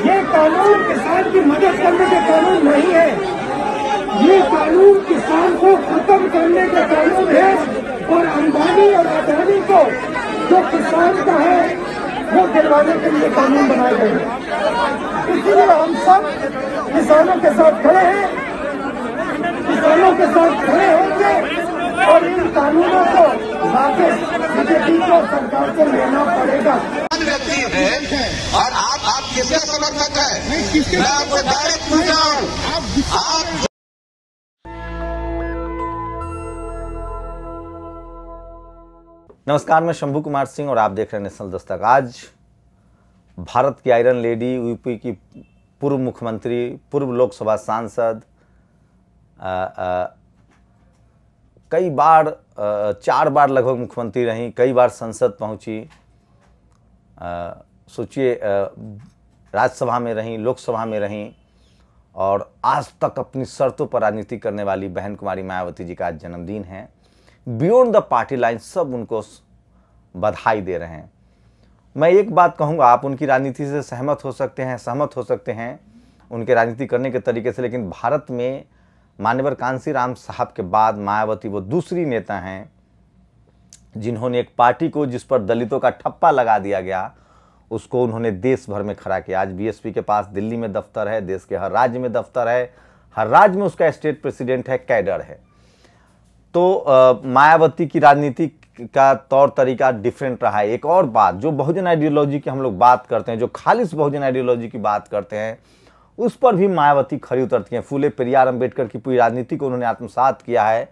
ये कानून किसान की मदद करने के कानून नहीं है, ये कानून किसान को खत्म करने का कानून है। और अंबानी और अदानी को जो किसान का है वो दिलवाने के लिए कानून बनाए गए हैं। इसलिए हम सब किसानों के साथ खड़े हैं, किसानों के साथ खड़े होंगे और इन कानूनों को वापस बीजेपी को सरकार को लेना पड़ेगा। व्यक्ति है और आप किसके समर्थक है? मैं आपको डायरेक्ट पूछ रहा हूँ, आप नमस्कार, मैं शंभू कुमार सिंह और आप देख रहे हैं नेशनल दस्तक। आज भारत की आयरन लेडी, यूपी की पूर्व मुख्यमंत्री, पूर्व लोकसभा सांसद, कई बार 4 बार लगभग मुख्यमंत्री रहीं, कई बार संसद पहुंची, सोचिए राज्यसभा में रहीं, लोकसभा में रहीं और आज तक अपनी शर्तों पर राजनीति करने वाली बहन कुमारी मायावती जी का आज जन्मदिन है। बियॉन्ड द पार्टी लाइन सब उनको बधाई दे रहे हैं। मैं एक बात कहूँगा, आप उनकी राजनीति से सहमत हो सकते हैं उनके राजनीति करने के तरीके से, लेकिन भारत में मान्यवर कांशीराम साहब के बाद मायावती वो दूसरी नेता हैं जिन्होंने एक पार्टी को जिस पर दलितों का ठप्पा लगा दिया गया उसको उन्होंने देश भर में खड़ा किया। आज बीएसपी के पास दिल्ली में दफ्तर है, देश के हर राज्य में दफ्तर है, हर राज्य में उसका स्टेट प्रेसिडेंट है, कैडर है। तो मायावती की राजनीति का तौर तरीका डिफरेंट रहा है। एक और बात, जो बहुजन आइडियोलॉजी की हम लोग बात करते हैं, जो खालिश बहुजन आइडियोलॉजी की बात करते हैं, उस पर भी मायावती खरी उतरती हैं। फूले पेरियार अंबेडकर की पूरी राजनीति को उन्होंने आत्मसात किया है।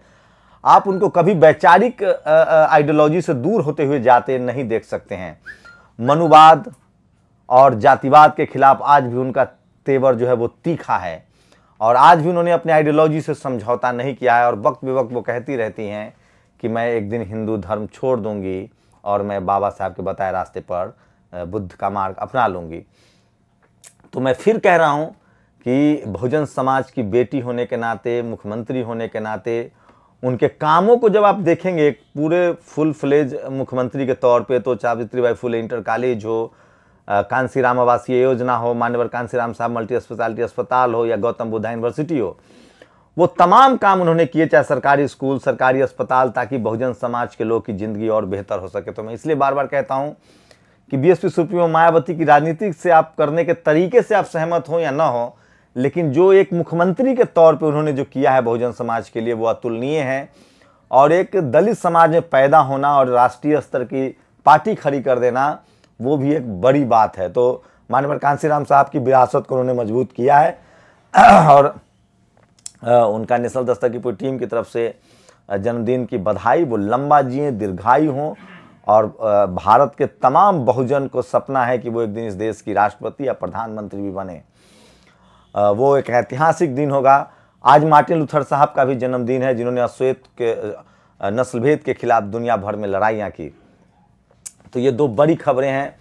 आप उनको कभी वैचारिक आइडियोलॉजी से दूर होते हुए जाते नहीं देख सकते हैं। मनुवाद और जातिवाद के खिलाफ आज भी उनका तेवर जो है वो तीखा है और आज भी उन्होंने अपने आइडियोलॉजी से समझौता नहीं किया है। और वक्त बेवक्त वो कहती रहती हैं कि मैं एक दिन हिंदू धर्म छोड़ दूंगी और मैं बाबा साहब के बताए रास्ते पर बुद्ध का मार्ग अपना लूंगी। तो मैं फिर कह रहा हूं कि बहुजन समाज की बेटी होने के नाते, मुख्यमंत्री होने के नाते, उनके कामों को जब आप देखेंगे पूरे फुल फ्लेज मुख्यमंत्री के तौर पे, तो सावित्रीबाई फुले इंटर कॉलेज हो, कांशीराम आवासीय योजना हो, मान्यवर कांशीराम साहब मल्टी स्पेशलिटी अस्पताल हो या गौतम बुद्ध यूनिवर्सिटी हो, वो तमाम काम उन्होंने किए, चाहे सरकारी स्कूल, सरकारी अस्पताल, ताकि बहुजन समाज के लोग की जिंदगी और बेहतर हो सके। तो मैं इसलिए बार बार कहता हूं कि बीएसपी सुप्रीमो मायावती की राजनीति से आप करने के तरीके से आप सहमत हो या ना हो, लेकिन जो एक मुख्यमंत्री के तौर पे उन्होंने जो किया है बहुजन समाज के लिए वो अतुलनीय है। और एक दलित समाज में पैदा होना और राष्ट्रीय स्तर की पार्टी खड़ी कर देना वो भी एक बड़ी बात है। तो माननीय कांशीराम साहब की विरासत को उन्होंने मजबूत किया है और उनका नेशनल दस्तक की पूरी टीम की तरफ से जन्मदिन की बधाई। वो लंबा जिए, दीर्घायु हों और भारत के तमाम बहुजन को सपना है कि वो एक दिन इस देश की राष्ट्रपति या प्रधानमंत्री भी बने। वो एक ऐतिहासिक दिन होगा। आज मार्टिन लूथर साहब का भी जन्मदिन है, जिन्होंने अश्वेत के नस्लभेद के खिलाफ दुनिया भर में लड़ाइयाँ की। तो ये 2 बड़ी खबरें हैं।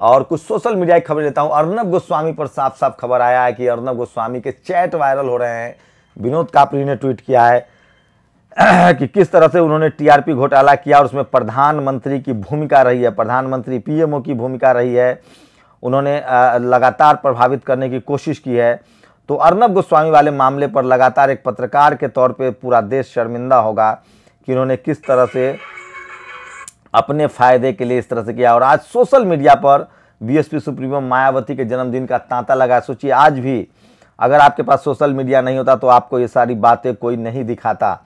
और कुछ सोशल मीडिया की खबर लेता हूँ। अर्नब गोस्वामी पर साफ साफ खबर आया है कि अर्नब गोस्वामी के चैट वायरल हो रहे हैं। विनोद कापरी ने ट्वीट किया है कि किस तरह से उन्होंने टीआरपी घोटाला किया और उसमें प्रधानमंत्री की भूमिका रही है, प्रधानमंत्री पीएमओ की भूमिका रही है, उन्होंने लगातार प्रभावित करने की कोशिश की है। तो अर्नब गोस्वामी वाले मामले पर लगातार एक पत्रकार के तौर पे पूरा देश शर्मिंदा होगा कि उन्होंने किस तरह से अपने फायदे के लिए इस तरह से किया। और आज सोशल मीडिया पर बीएसपी सुप्रीमो मायावती के जन्मदिन का तांता लगा। सोचिए, आज भी अगर आपके पास सोशल मीडिया नहीं होता तो आपको ये सारी बातें कोई नहीं दिखाता,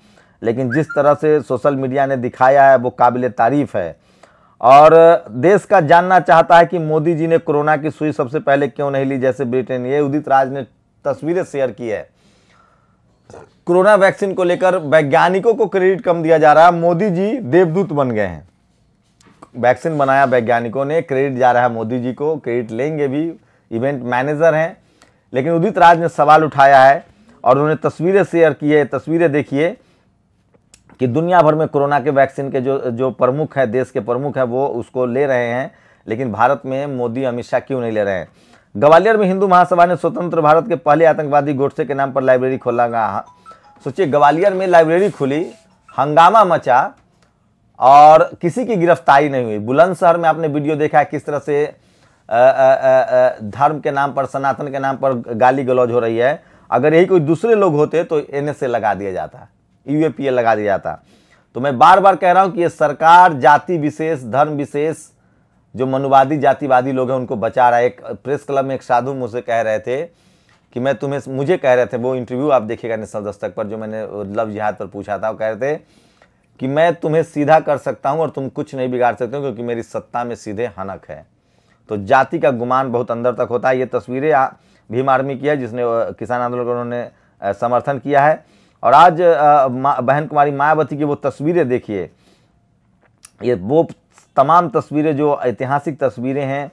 लेकिन जिस तरह से सोशल मीडिया ने दिखाया है वो काबिल तारीफ है। और देश का जानना चाहता है कि मोदी जी ने कोरोना की सुई सबसे पहले क्यों नहीं ली, जैसे ब्रिटेन। ये उदित राज ने तस्वीरें शेयर की है। कोरोना वैक्सीन को लेकर वैज्ञानिकों को क्रेडिट कम दिया जा रहा है, मोदी जी देवदूत बन गए हैं। वैक्सीन बनाया वैज्ञानिकों ने, क्रेडिट जा रहा है मोदी जी को, क्रेडिट लेंगे भी, इवेंट मैनेजर हैं। लेकिन उदित राज ने सवाल उठाया है और उन्होंने तस्वीरें शेयर की है। तस्वीरें देखिए कि दुनिया भर में कोरोना के वैक्सीन के जो प्रमुख है, देश के प्रमुख है, वो उसको ले रहे हैं, लेकिन भारत में मोदी अमित शाह क्यों नहीं ले रहे हैं। ग्वालियर में हिंदू महासभा ने स्वतंत्र भारत के पहले आतंकवादी गोडसे के नाम पर लाइब्रेरी खोला गया। सोचिए, ग्वालियर में लाइब्रेरी खुली, हंगामा मचा और किसी की गिरफ्तारी नहीं हुई। बुलंदशहर में आपने वीडियो देखा है किस तरह से धर्म के नाम पर, सनातन के नाम पर गाली गलौज हो रही है। अगर यही कोई दूसरे लोग होते तो NSA लगा दिया जाता, UAPA लगा दिया जाता। तो मैं बार बार कह रहा हूं कि ये सरकार जाति विशेष, धर्म विशेष, जो मनुवादी जातिवादी लोग हैं उनको बचा रहा है। एक प्रेस क्लब में एक साधु मुझसे कह रहे थे कि मुझे कह रहे थे, वो इंटरव्यू आप देखिएगा नेशनल दस्तक पर, जो मैंने लव जिहाद पर पूछा था, वो कह रहे थे कि मैं तुम्हें सीधा कर सकता हूं और तुम कुछ नहीं बिगाड़ सकते हो क्योंकि मेरी सत्ता में सीधे हनक है। तो जाति का गुमान बहुत अंदर तक होता है। ये तस्वीरें भीम आर्मी की है जिसने किसान आंदोलन का उन्होंने समर्थन किया है। और आज बहन कुमारी मायावती की वो तस्वीरें देखिए, ये वो तमाम तस्वीरें जो ऐतिहासिक तस्वीरें हैं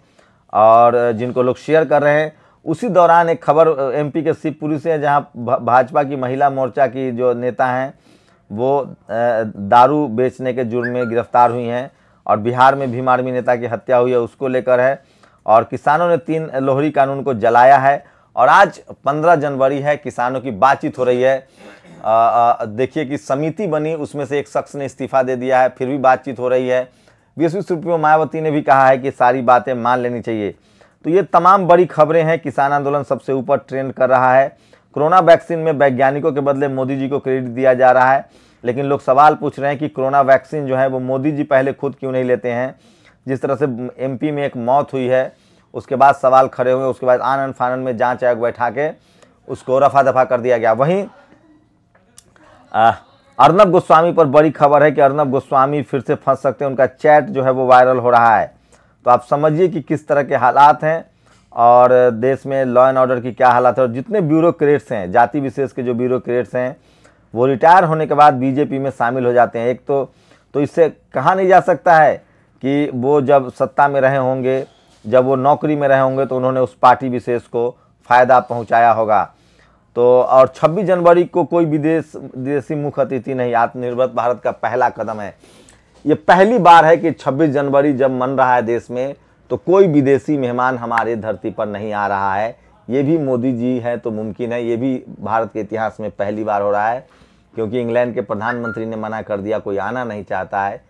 और जिनको लोग शेयर कर रहे हैं। उसी दौरान एक खबर MP के शिवपुरी से है जहां भाजपा की महिला मोर्चा की जो नेता हैं वो दारू बेचने के जुर्म में गिरफ्तार हुई हैं। और बिहार में भीम आर्मी नेता की हत्या हुई है, उसको लेकर है। और किसानों ने 3 लोहरी कानून को जलाया है। और आज 15 जनवरी है, किसानों की बातचीत हो रही है। देखिए कि समिति बनी, उसमें से एक शख्स ने इस्तीफा दे दिया है, फिर भी बातचीत हो रही है। BSP सुप्रीमो मायावती ने भी कहा है कि सारी बातें मान लेनी चाहिए। तो ये तमाम बड़ी खबरें हैं। किसान आंदोलन सबसे ऊपर ट्रेंड कर रहा है। कोरोना वैक्सीन में वैज्ञानिकों के बदले मोदी जी को क्रेडिट दिया जा रहा है, लेकिन लोग सवाल पूछ रहे हैं कि कोरोना वैक्सीन जो है वो मोदी जी पहले खुद क्यों नहीं लेते हैं। जिस तरह से MP में एक मौत हुई है, उसके बाद सवाल खड़े हुए, उसके बाद आनन फानन में जांच आयोग बैठा के उसको रफा दफा कर दिया गया। वहीं अर्नब गोस्वामी पर बड़ी खबर है कि अर्नब गोस्वामी फिर से फंस सकते हैं। उनका चैट जो है वो वायरल हो रहा है। तो आप समझिए कि किस तरह के हालात हैं और देश में लॉ एंड ऑर्डर की क्या हालत है। और जितने ब्यूरोक्रेट्स हैं, जाति विशेष के जो ब्यूरोक्रेट्स हैं, वो रिटायर होने के बाद BJP में शामिल हो जाते हैं। एक तो इससे कहा नहीं जा सकता है कि वो जब सत्ता में रहे होंगे, जब वो नौकरी में रहे होंगे तो उन्होंने उस पार्टी विशेष को फ़ायदा पहुंचाया होगा। तो और 26 जनवरी को कोई विदेशी मुख्य अतिथि नहीं, आत्मनिर्भर भारत का पहला कदम है। ये पहली बार है कि 26 जनवरी जब मन रहा है देश में तो कोई विदेशी मेहमान हमारे धरती पर नहीं आ रहा है। ये भी मोदी जी हैं तो मुमकिन है। ये भी भारत के इतिहास में पहली बार हो रहा है, क्योंकि इंग्लैंड के प्रधानमंत्री ने मना कर दिया, कोई आना नहीं चाहता है।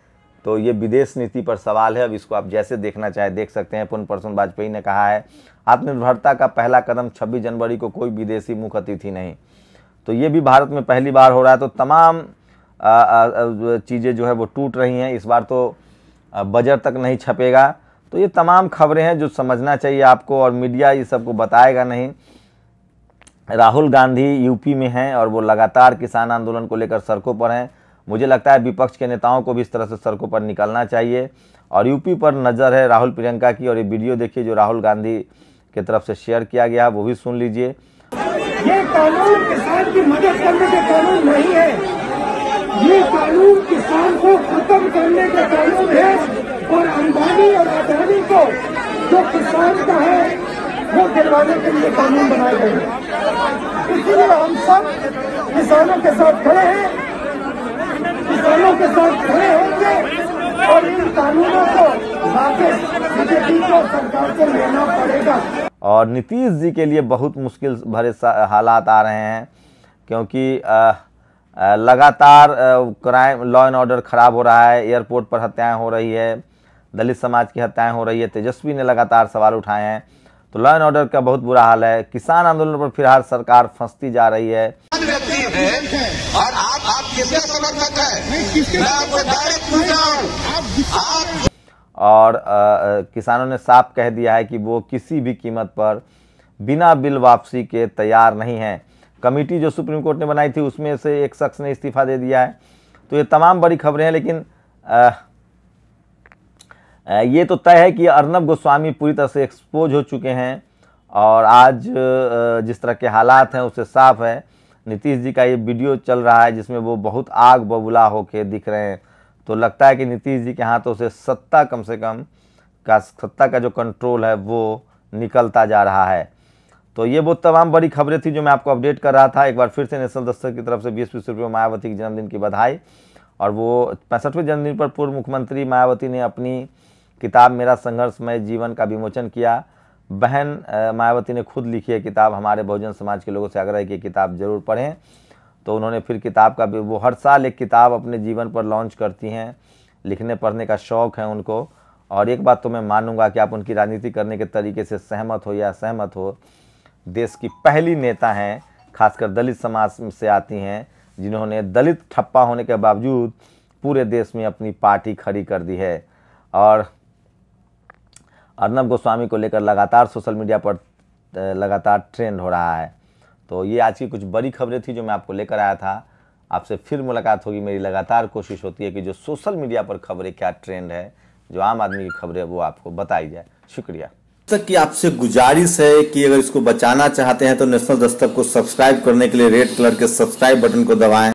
तो ये विदेश नीति पर सवाल है। अब इसको आप जैसे देखना चाहे देख सकते हैं। पुन प्रसून वाजपेयी ने कहा है आत्मनिर्भरता का पहला कदम 26 जनवरी को कोई विदेशी मुख्य अतिथि नहीं। तो ये भी भारत में पहली बार हो रहा है। तो तमाम चीज़ें जो है वो टूट रही हैं। इस बार तो बजट तक नहीं छपेगा। तो ये तमाम खबरें हैं जो समझना चाहिए आपको, और मीडिया ये सबको बताएगा नहीं। राहुल गांधी UP में हैं और वो लगातार किसान आंदोलन को लेकर सड़कों पर हैं। मुझे लगता है विपक्ष के नेताओं को भी इस तरह से सड़कों पर निकलना चाहिए। और UP पर नज़र है राहुल प्रियंका की। और ये वीडियो देखिए जो राहुल गांधी की तरफ से शेयर किया गया, वो भी सुन लीजिए। ये कानून किसान की मदद करने के कानून नहीं है, ये कानून किसान को खत्म करने का कानून है। और अंबानी और अदानी को जो किसान का है वो दिलवाने के लिए कानून बनाए गए हैं। इसलिए हम सब किसानों के साथ खड़े हैं, किसानों के साथ खड़े होंगे और इन कानूनों को वापस BJP को सरकार को लेना पड़ेगा। और नीतीश जी के लिए बहुत मुश्किल भरे हालात आ रहे हैं, क्योंकि लगातार क्राइम, लॉ एंड ऑर्डर खराब हो रहा है। एयरपोर्ट पर हत्याएं हो रही है, दलित समाज की हत्याएं हो रही है। तेजस्वी ने लगातार सवाल उठाए हैं। तो लॉ एंड ऑर्डर का बहुत बुरा हाल है। किसान आंदोलन पर फिलहाल सरकार फंसती जा रही है। और आप किसके समर्थक हैं? मैं आपको डायरेक्ट पूछ रहा हूं। और किसानों ने साफ कह दिया है कि वो किसी भी कीमत पर बिना बिल वापसी के तैयार नहीं है। कमेटी जो सुप्रीम कोर्ट ने बनाई थी उसमें से एक शख्स ने इस्तीफा दे दिया है। तो ये तमाम बड़ी खबरें हैं, लेकिन ये तो तय है कि अर्नब गोस्वामी पूरी तरह से एक्सपोज हो चुके हैं। और आज जिस तरह के हालात हैं उससे साफ है। नीतीश जी का ये वीडियो चल रहा है जिसमें वो बहुत आग बबूला होके दिख रहे हैं। तो लगता है कि नीतीश जी के हाथों से सत्ता कम से कम सत्ता का जो कंट्रोल है वो निकलता जा रहा है। तो ये वो तमाम बड़ी खबरें थी जो मैं आपको अपडेट कर रहा था। एक बार फिर से नेशनल दस्तक की तरफ से BSP सुप्रीमो मायावती के जन्मदिन की बधाई। और वो 65वें जन्मदिन पर पूर्व मुख्यमंत्री मायावती ने अपनी किताब मेरा संघर्षमय जीवन का विमोचन किया। बहन मायावती ने खुद लिखी है किताब। हमारे बहुजन समाज के लोगों से आग्रह है कि किताब जरूर पढ़ें। तो उन्होंने फिर किताब का वो हर साल एक किताब अपने जीवन पर लॉन्च करती हैं। लिखने पढ़ने का शौक़ है उनको। और एक बात तो मैं मानूंगा कि आप उनकी राजनीति करने के तरीके से सहमत हो या असहमत हो, देश की पहली नेता हैं, खासकर दलित समाज से आती हैं, जिन्होंने दलित ठप्पा होने के बावजूद पूरे देश में अपनी पार्टी खड़ी कर दी है। और अर्नब गोस्वामी को लेकर लगातार सोशल मीडिया पर लगातार ट्रेंड हो रहा है। तो ये आज की कुछ बड़ी खबरें थी जो मैं आपको लेकर आया था। आपसे फिर मुलाकात होगी। मेरी लगातार कोशिश होती है कि जो सोशल मीडिया पर खबरें क्या ट्रेंड है, जो आम आदमी की खबरें, वो आपको बताई जाए। शुक्रिया। दस्तक की आपसे गुजारिश है कि अगर इसको बचाना चाहते हैं तो नेशनल दस्तक को सब्सक्राइब करने के लिए रेड कलर के सब्सक्राइब बटन को दबाएं।